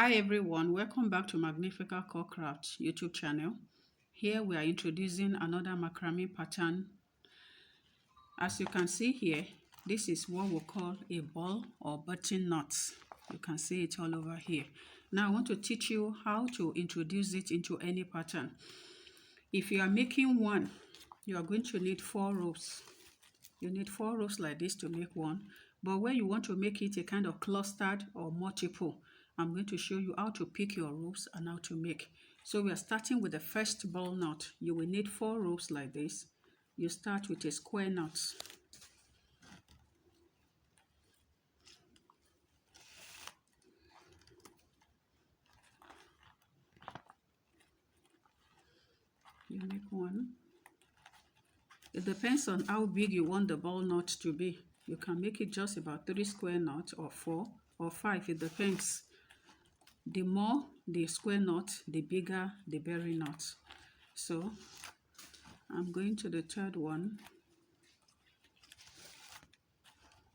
Hi everyone, welcome back to Magnifical Core Craft YouTube channel. Here we are introducing another macrame pattern. As you can see here, this is what we call a ball or button knot. You can see it all over here. Now I want to teach you how to introduce it into any pattern. If you are making one, you are going to need 4 ropes. You need 4 ropes like this to make one. But when you want to make it a kind of clustered or multiple, I'm going to show you how to pick your ropes and how to make. So we are starting with the first ball knot. You will need 4 ropes like this. You start with a square knot. You make one. It depends on how big you want the ball knot to be. You can make it just about 3 square knots or 4 or 5. It depends. The more the square knot, the bigger the berry knot. So I'm going to the third one.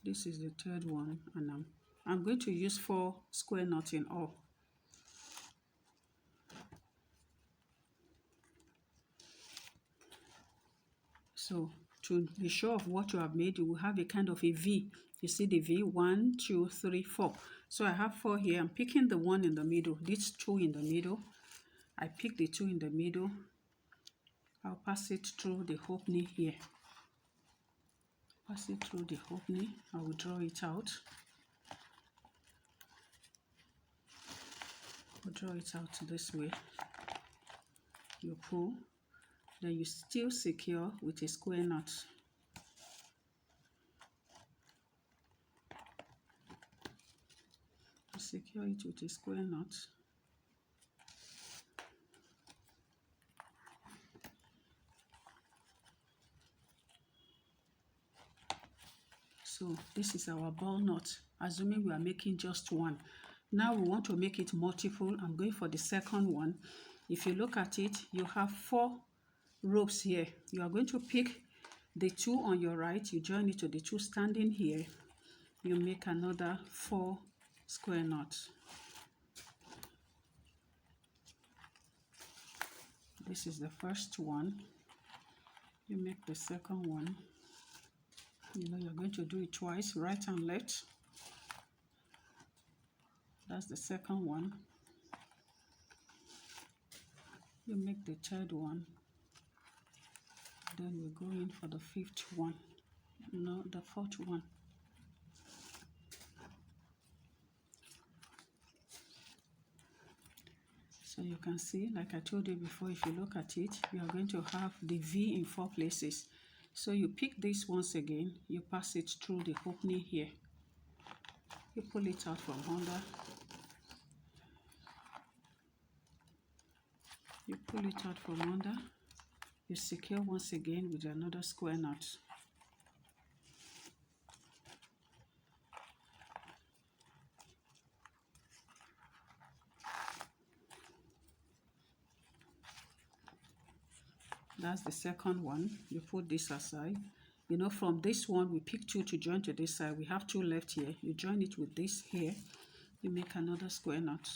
This is the third one, and I'm going to use 4 square knots in all. So to be sure of what you have made, you will have a kind of a V. You see the V, 1, 2, 3, 4. So I have 4 here. I'm picking the one in the middle. These 2 in the middle. I pick the 2 in the middle. I'll pass it through the opening here. Pass it through the opening. I will draw it out. I'll draw it out this way. You pull. Then you still secure with a square knot. You secure it with a square knot. So this is our ball knot, assuming we are making just one. Now we want to make it multiple. I'm going for the second one. If you look at it, you have 4 ropes here. You are going to pick the 2 on your right. You join it to the 2 standing here. You make another 4 square knots. This is the first one. You make the second one. You know you're going to do it twice, right and left. That's the second one. You make the third one. Then we go in for the 5th one. No, the 4th one. So you can see, like I told you before, if you look at it, you are going to have the V in 4 places. So you pick this once again, you pass it through the opening here. You pull it out from under. You pull it out from under. You secure once again with another square knot. That's the second one. You put this aside. You know, from this one, we pick 2 to join to this side. We have 2 left here. You join it with this here. You make another square knot.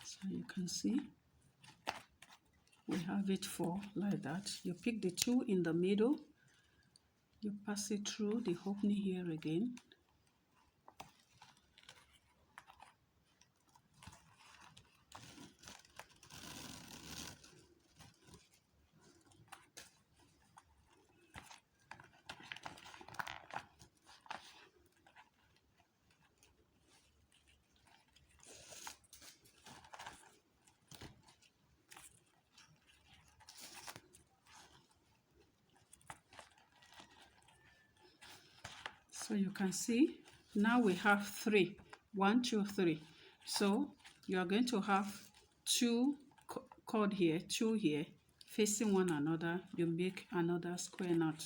So you can see we have it 4 like that. You pick the 2 in the middle. You pass it through the opening here again. So you can see now we have 3. 1, 2, 3. So you are going to have 2 cord here, 2 here, facing one another. You make another square knot.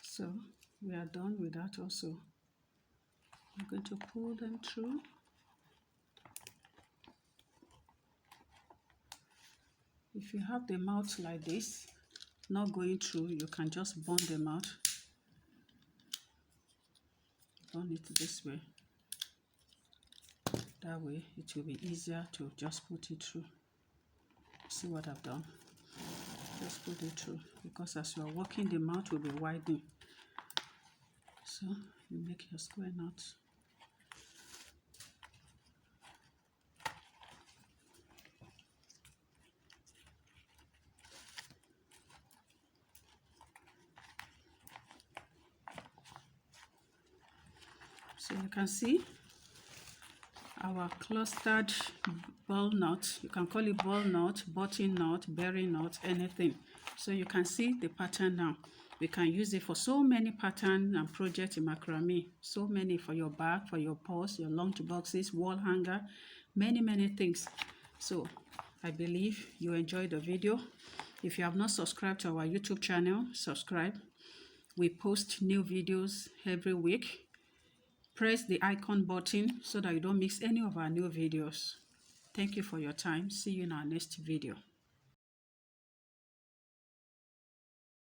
So we are done with that also. I'm going to pull them through. If you have the mouth like this, not going through, you can just burn them out. Burn it this way. That way it will be easier to just put it through. See what I've done? Just put it through, because as you are working, the mouth will be widening. So you make your square knot. So you can see our clustered ball knot. You can call it ball knot, button knot, berry knot, anything. So you can see the pattern now. We can use it for so many patterns and projects in macrame. So many for your bag, for your purse, your lunch boxes, wall hanger, many things. So I believe you enjoyed the video. If you have not subscribed to our YouTube channel, subscribe. We post new videos every week. Press the icon button so that you don't miss any of our new videos. Thank you for your time. See you in our next video.